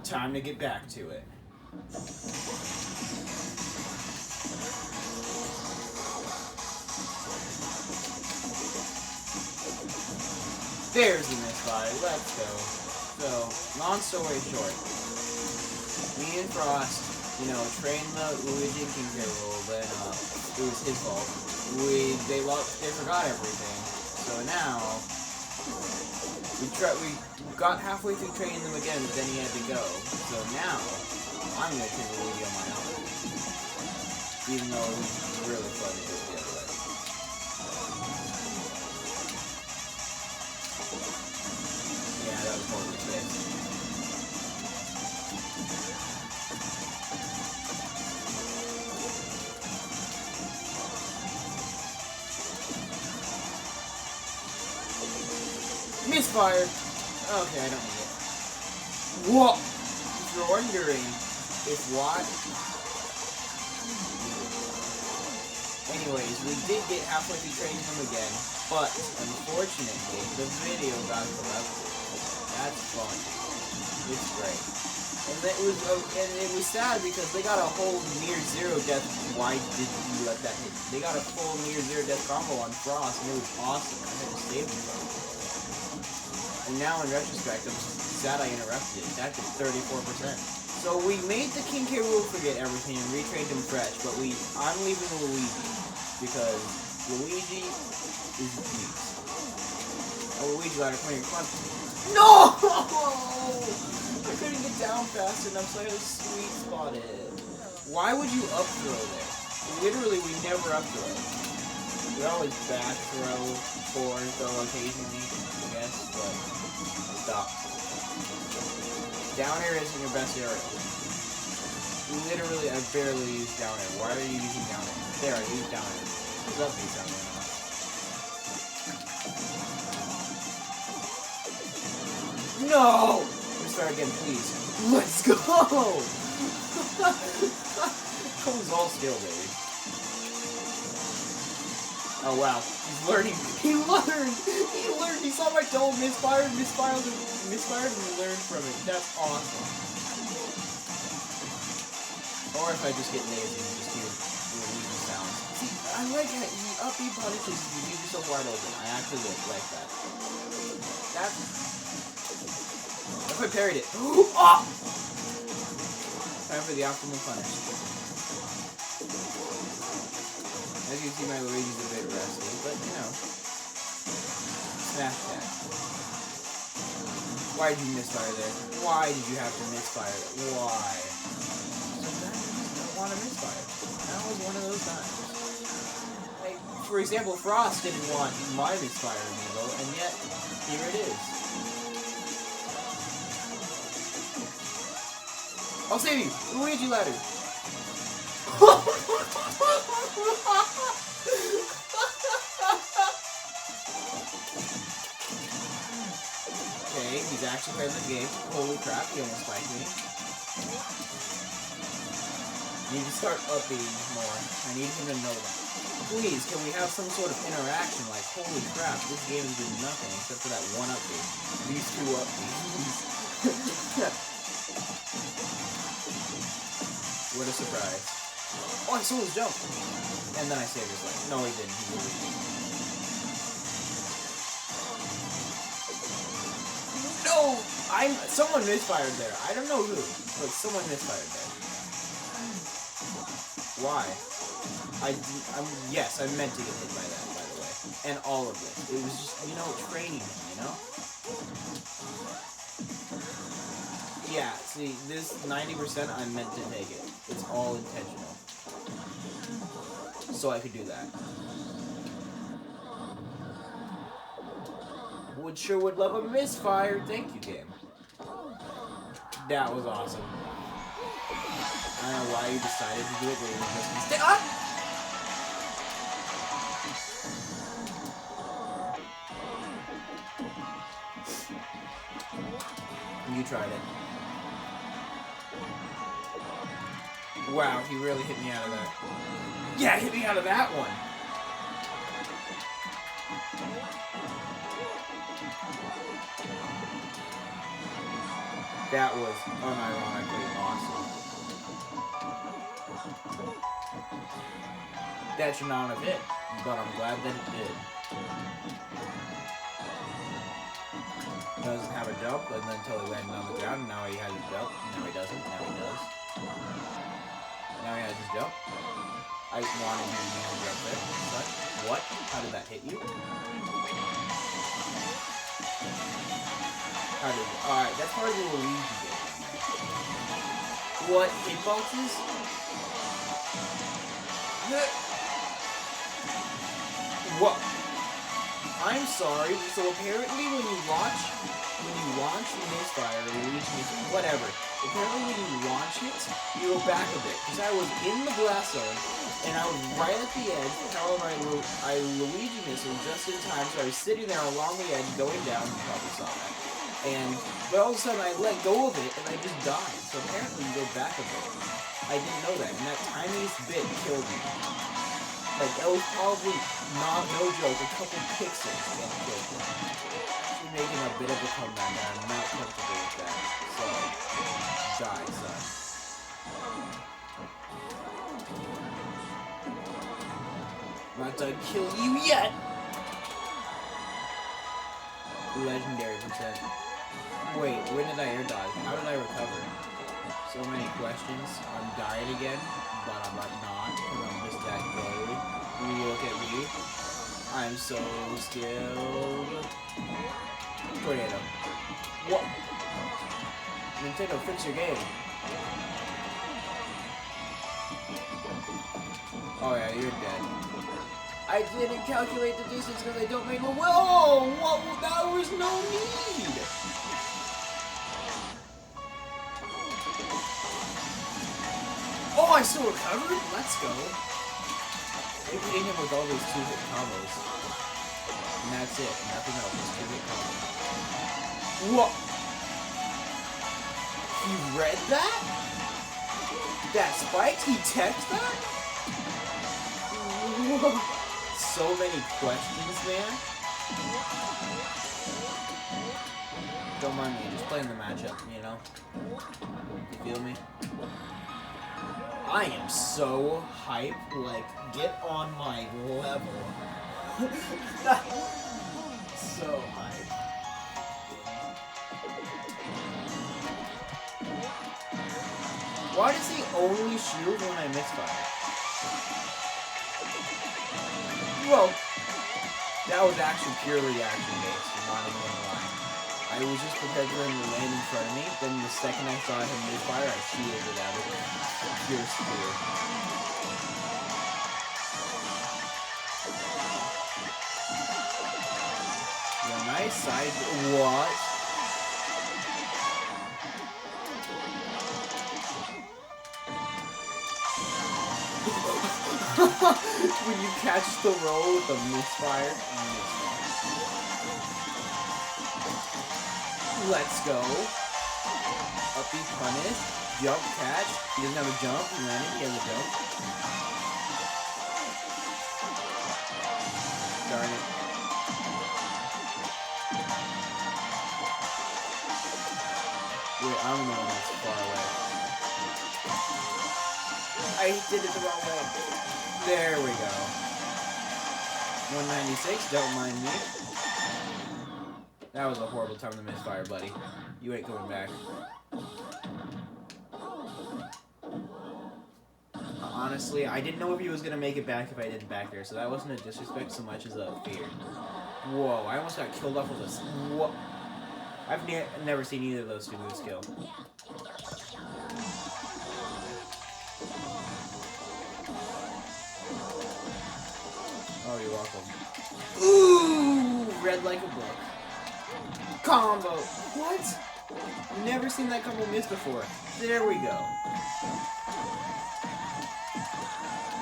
Time to get back to it. There's the Misfire. Let's go. So, long story short, me and Frost, trained the Luigi and King K. Rool, then it was his fault. They forgot everything. So now we got halfway through training them again, but then he had to go. So now I'm gonna take Luigi on my own, even though it was really fun to do it the other way. Yeah, that was horrible space. Misfire! Okay, I don't need it. Whoa! If you're wondering if what... Anyways, we did get halfway through training them again, but unfortunately, the video got corrupted. That's fun. It's great. And it was sad because they got a whole near zero death. Why did you let that hit? They got a full near zero death combo on Frost, and it was awesome. I had to save him from it. And now in retrospect, I'm sad I interrupted it. That did 34%. So we made the King K. Rool forget everything and retrained him fresh, but I'm leaving Luigi because Luigi is beat. Oh, Luigi ladder, come here, come on. No! I couldn't get down fast enough, so I had to sweet spot it. Why would you up throw there? Literally, we never up throw. We always back throw, forward throw occasionally, I guess, but stop. Down air isn't your best area. Literally, I barely use down air. Why are you using down air? There, I used down air. What's up, these down air? No! Let's start again, please. Let's go! That was all skill, baby. Oh wow, he's learning. He learned! He learned! He saw my double misfire and he learned from it. That's awesome. Or if I just get lazy and just hear Luigi sounds. See, I like how he up B punishes if you leave yourself wide open. I actually like that. If I parried it. Oh! Time for the optimal punish. As you can see, my Luigi's a bit rusty, but smash that. Why did you misfire there? Why did you have to misfire? Why? So that you don't want to misfire. That was one of those times. Like, for example, Frost didn't want my misfire amiibo, and yet, here it is. I'll save you! Luigi ladder! Okay, he's actually playing the game. Holy crap, he almost spiked me. Need to start upping more. I need him to know that. Please, can we have some sort of interaction? Like, holy crap, this game is doing nothing except for that one update. These two updates. What a surprise. Oh, I saw his jump! And then I saved his life. No, he didn't. He was leaving. No! Someone misfired there. I don't know who, but someone misfired there. Why? Yes, I meant to get hit by that, by the way. And all of it. It was just, training him, Yeah, see, this 90% I meant to take it. It's all intentional. So I could do that. Sure would love a misfire. Thank you, game. That was awesome. I don't know why you decided to do it, but it was just a mistake. Ah! You tried it. Wow, he really hit me out of that. Yeah, hit me out of that one. That was unironically awesome. That should not have hit, but I'm glad that it did. Doesn't have a jump, and then until he landed on the ground, and now he has his jump. Now he doesn't. Now he does. Now he has his jump. I wanted him to use a jump there. But what? How did that hit you? How did? Alright, that's part of the Luigi game. What? Hitboxes? What? I'm sorry. So apparently, when you launch Misfire or Luigi, whatever. Apparently, when you launch it, you go back a bit. Because I was in the blast zone, and I was right at the edge. However, I Luigi missile just in time, so I was sitting there along the edge, going down. You probably saw that. But all of a sudden, I let go of it, and I just died. So apparently, you go back a bit. I didn't know that, and that tiniest bit killed me. Like, that was probably, no joke, a couple pixels that killed me. Actually making a bit of a comeback, and I'm not comfortable with that. So, die, son. I'm not done killing you yet! Legendary percent. Wait, when did I air dodge? How did I recover? So many questions. I'm dying again, but I'm not, because I'm just that good. Look at me. I'm so skilled. Tornado. What? Nintendo, fix your game. Oh yeah, you're dead. I didn't calculate the distance because I don't make a... Whoa! Whoa! That was no need! Oh, I still recovered? Let's go. They hit him with all those 2-hit combos. And that's it. Nothing else. Just 2-hit combos. What? He read that? That spiked? He texted that? Whoa. So many questions, man. Don't mind me. Just playing the matchup, you know? You feel me? I am so hype, like, get on my level. So hype. Why does he only shield when I misfire? Well, that was actually purely action-based, I'm not even gonna lie. I was just prepared for him to land in front of me, then the second I saw him misfire, I shielded out of it. Pure spear. Yeah, nice side. What? When you catch the roll with the misfire. Let's go. Up be punished. Jump catch. He doesn't have a jump. He landed. He has a jump. Darn it. Wait, I'm the one that's far away. I did it the wrong way. There we go. 196, don't mind me. That was a horrible time to misfire, buddy. You ain't coming back. Honestly, I didn't know if he was gonna make it back if I didn't back there, so that wasn't a disrespect so much as a fear. Whoa, I almost got killed off with a... What? I've never seen either of those two moves kill. Oh, you're welcome. Ooh! Read like a book. Combo! What? Never seen that combo miss before. There we go.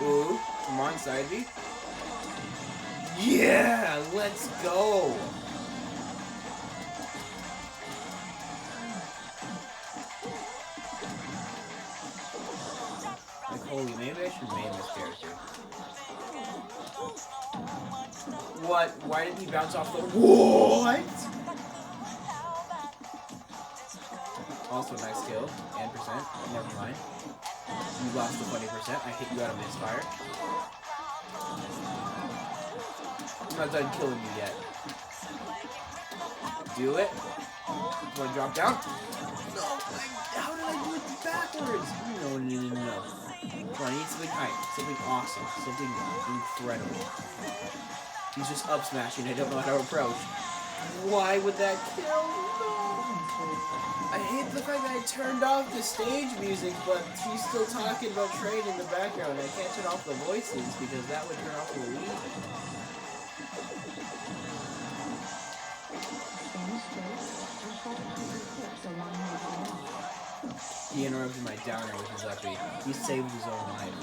Ooh, come on, side B. Yeah, let's go. Like, holy, maybe I should name this character. What? Why did he bounce off the... What? Also nice kill. And percent. Never mind. You lost the 20%. I hit you out of Misfire. I'm not done killing you yet. Do it. Wanna drop down? No! How did I do it backwards? No. Come on, I need something hype. Something awesome. Something incredible. He's just up smashing. I don't know how to approach. Why would that kill? No! I hate the fact that I turned off the stage music, but he's still talking about trade in the background. I can't turn off the voices because that would turn off the lead. He interrupted my downer with his uppy. He saved his own life.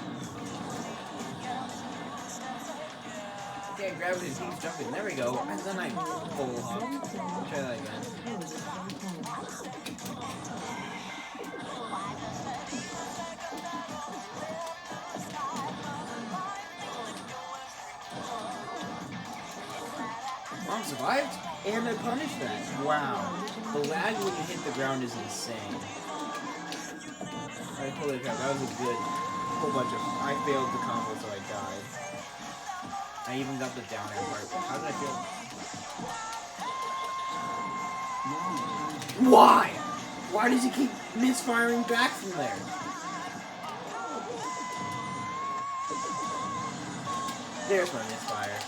Okay, gravity keeps jumping. There we go. And then I full hop. Try that again. Mom survived, and I punished that. Wow. The lag when you hit the ground is insane. Alright, holy crap, that was a good whole bunch of... I failed the combo, so I died. I even got the down air part. How did I feel? Why? Why does he keep misfiring back from there? There's my misfire.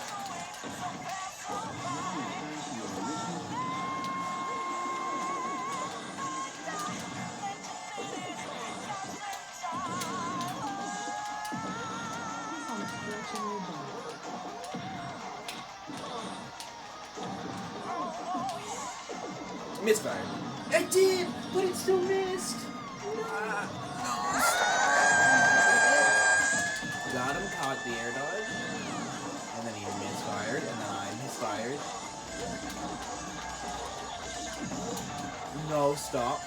Misfire. I did, but it still missed. No. Got him, caught the air dodge, and then he misfired, and then I misfired. No, stop.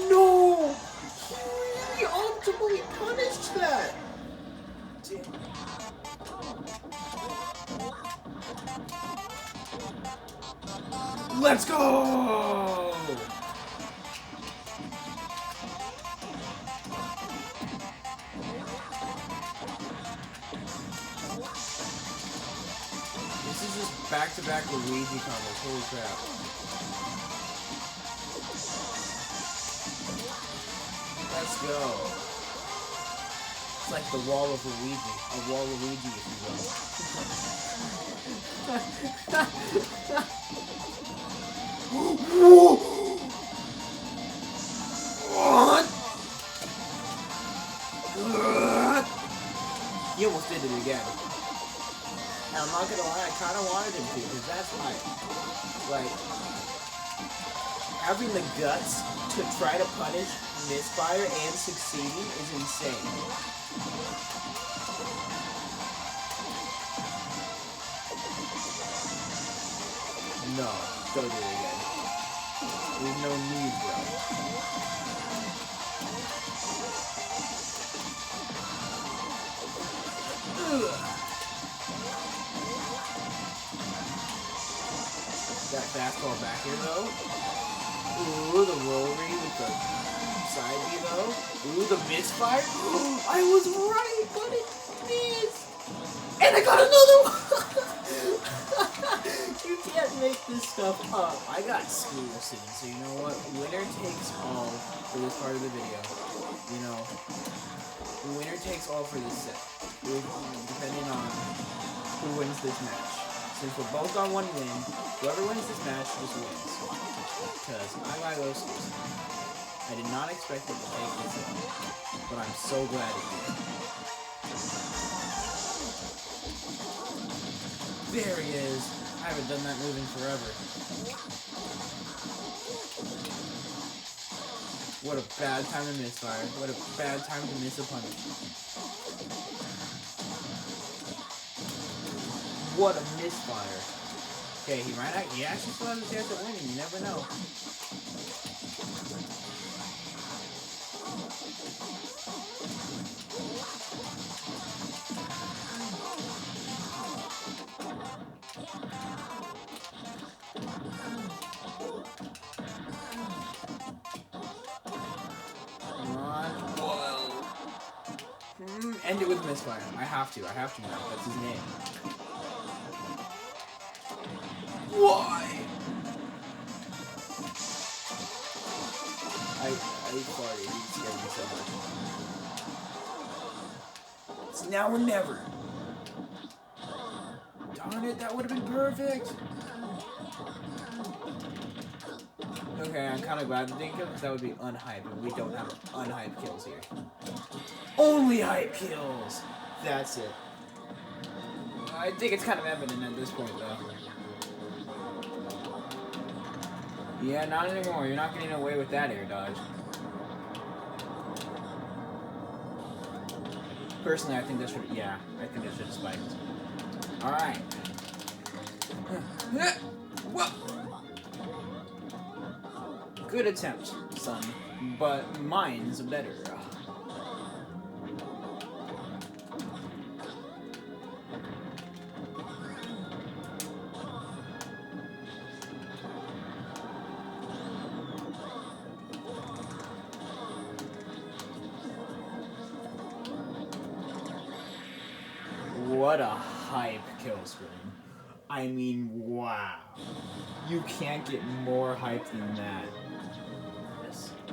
No! He optimally punished that! Damn. Let's go! This is just back-to-back Luigi combos. Holy crap. Let's go. It's like the wall of Luigi. A wall of Luigi, if you will. What? He almost did it again. And I'm not gonna lie, I kinda wanted him to, because that's like, having the guts to try to punish Misfire and succeeding is insane. No, don't do it again. There's no need, bro. Ugh. That fastball back here, though. Ooh, the rollery with the side B, though. Ooh, the misfire. Ooh, I was right, but it missed. And I got another one! You can't make this stuff up. I got exclusive, so you know what? Winner takes all for this part of the video. You know, winner takes all for this set. Depending on who wins this match. Since we're both on one win, whoever wins this match just wins. Because I got those exclusive. I did not expect it to take this up, but I'm so glad it did. There he is. I haven't done that move in forever. What a bad time to misfire. What a bad time to miss a punish. What a misfire. Okay, he actually still has a chance at winning. You never know. End it with Misfire. I have to now. That's his name. Why? I farted. He scared me so much. It's now or never. Darn it, that would have been perfect. Okay, I'm kind of glad they didn't kill because that would be unhyped, and we don't have unhyped kills here. Only hype kills! That's it. I think it's kind of evident at this point, though. Yeah, not anymore. You're not getting away with that air dodge. Personally, I think this should... Yeah, I think it should have spiked. Alright. Whoa! Good attempt, son, but mine's better. What a hype kill screen. I mean, wow. You can't get more hype than that.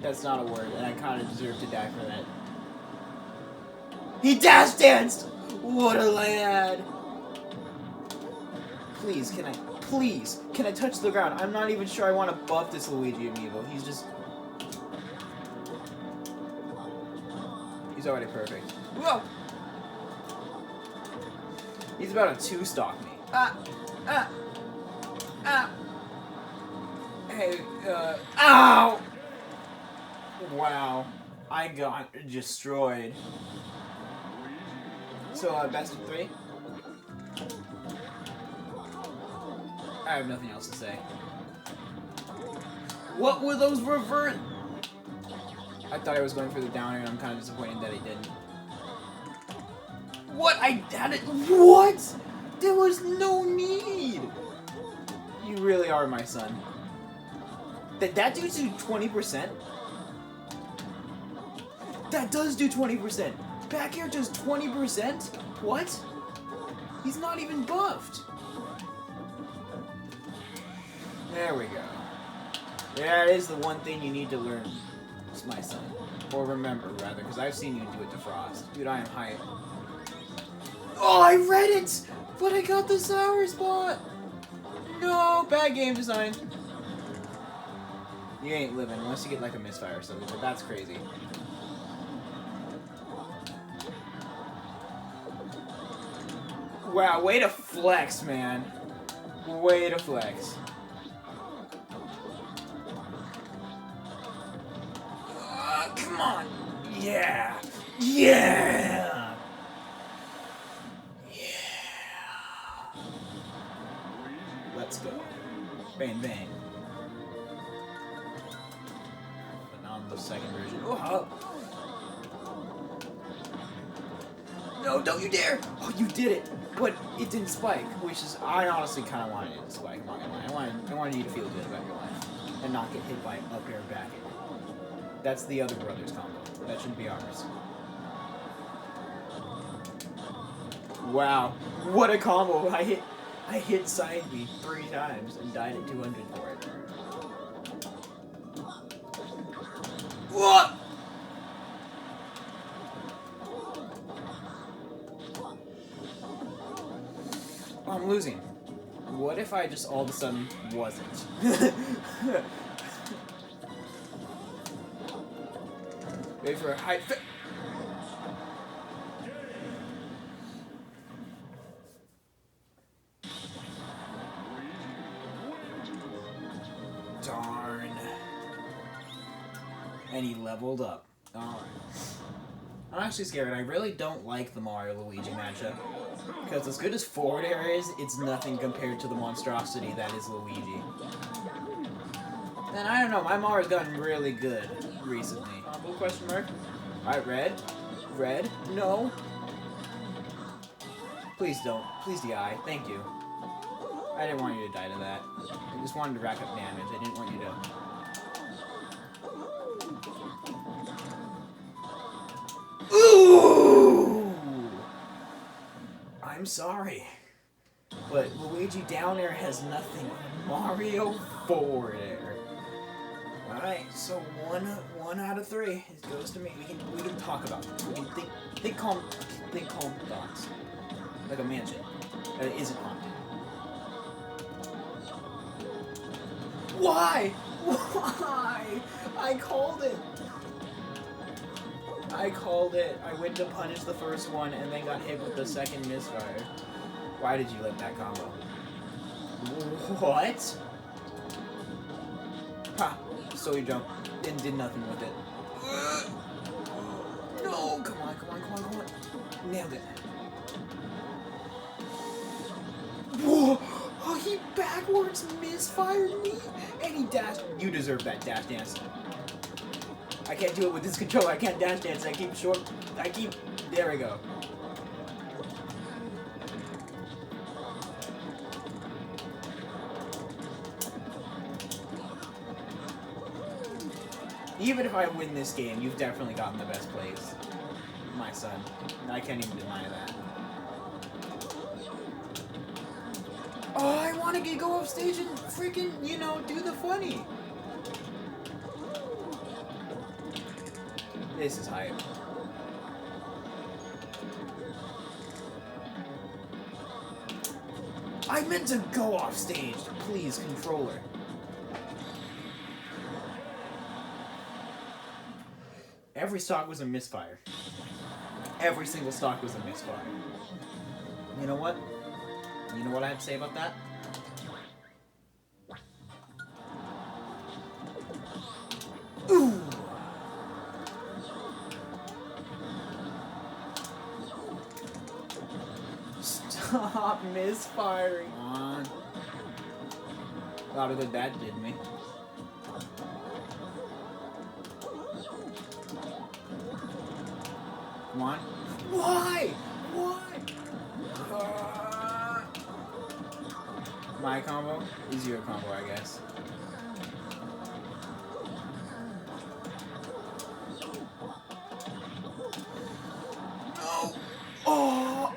That's not a word, and I kind of deserve to die for that. He dash danced! What a lad! Please, can I touch the ground? I'm not even sure I want to buff this Luigi amiibo. He's already perfect. Whoa! He's about to two-stock me. Hey, ow! Wow, I got destroyed. So, best of 3? I have nothing else to say. What were those revert? I thought I was going for the downer, and I'm kind of disappointed that I didn't. What? I had it. What? There was no need. You really are my son. Did that do 20%? That does do 20%. Back air does 20%? What? He's not even buffed. There we go. That is the one thing you need to learn, my son. Or remember, rather, because I've seen you do it to Frost. Dude, I am hype. Oh, I read it! But I got the sour spot! No, bad game design. You ain't living unless you get like a misfire or something, but that's crazy. Wow, way to flex, man. Way to flex. Come on. Yeah. Yeah. Yeah. Let's go. Bang, bang. But now on the second version. Oh. No, don't you dare! Oh, you did it! But it didn't spike, which is... I honestly kind of wanted it to spike, I'm not gonna lie. I wanted you to feel good about your life. And not get hit by up air back air. That's the other brother's combo. That should be ours. Wow. What a combo! I hit side B 3 times and died at 200 for it. What? Oh, I'm losing. What if I just all of a sudden wasn't? Wait for a high fit. Darn. And he leveled up. Alright. I'm actually scared. I really don't like the Mario-Luigi matchup. Because as good as forward air is, it's nothing compared to the monstrosity that is Luigi. And I don't know, my Mario's gotten really good recently. Combo question mark? Alright, red. Red. No. Please don't. Please DI. Thank you. I didn't want you to die to that. I just wanted to rack up damage. I didn't want you to... Ooh! I'm sorry. But Luigi down air has nothing on Mario forward air. Alright, so one out of 3. It goes to me. We can talk about it. We can think calm thoughts. Like a mansion that isn't haunted. Why? Why? I called it. I went to punish the first one and then got hit with the second misfire. Why did you let that combo? What? Ha! So he jumped and did nothing with it. No! Come on. Nailed it. Whoa! Oh, he backwards misfired me! And he dashed. You deserve that dash dance. I can't do it with this controller. I can't dash dance. There we go. Even if I win this game, you've definitely gotten the best plays, my son. I can't even deny that. Oh, I want to go off stage and freaking, do the funny. This is hype. I meant to go off stage. Please, controller. Every stock was a misfire. Every single stock was a misfire. You know what? You know what I have to say about that? Ooh! Stop misfiring. Come on. A lot of good that did me. Come on. Why? My combo is your combo, I guess. No! Oh!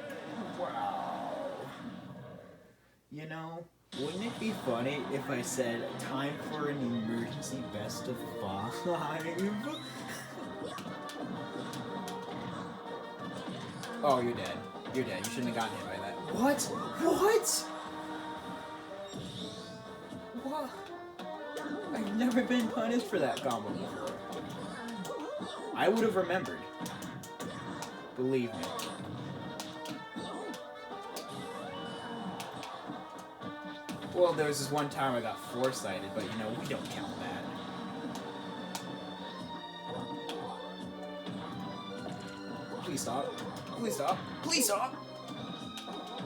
Wow. Wouldn't it be funny if I said, time for an emergency best of 5? Oh, you're dead. You're dead. You shouldn't have gotten hit by that. What? What? I've never been punished for that combo before. I would have remembered. Believe me. Well, there was this one time I got foresighted, but we don't count that. Please stop.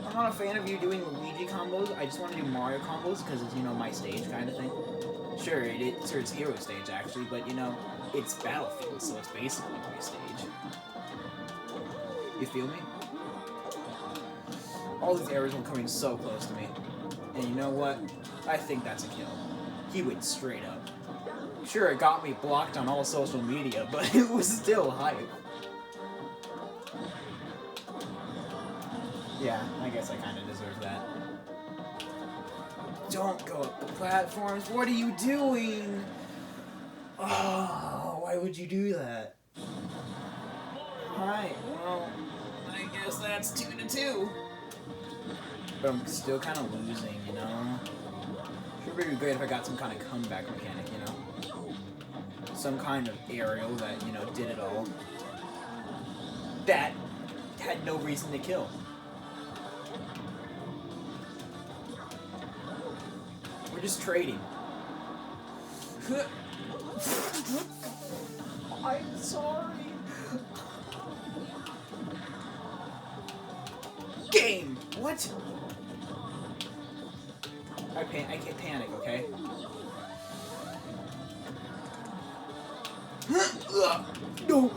I'm not a fan of you doing Luigi combos. I just want to do Mario combos because it's, my stage kind of thing. Sure, it's Hero stage actually, but it's Battlefield, so it's basically my stage. You feel me? All these arrows were coming so close to me. And you know what? I think that's a kill. He went straight up. Sure, it got me blocked on all social media, but it was still hype. Yeah, I guess I kind of deserve that. Don't go up the platforms. What are you doing? Oh, why would you do that? Alright, well, I guess that's 2-2. But I'm still kind of losing, Sure would be great if I got some kind of comeback mechanic, Some kind of aerial that, did it all. That had no reason to kill. We're just trading. I'm sorry. Game! What? I can't panic, okay? No!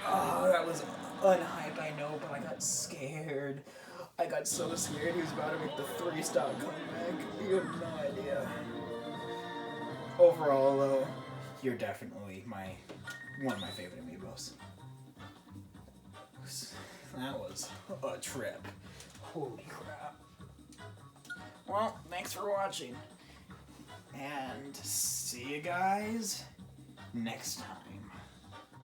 Oh, that was unhype, I know, but I got scared. I got so scared he was about to make the 3-stock comeback. You have no idea. Overall, though, you're definitely one of my favorite amiibos. folks. That was a trip. Holy crap. Well, thanks for watching. And see you guys next time.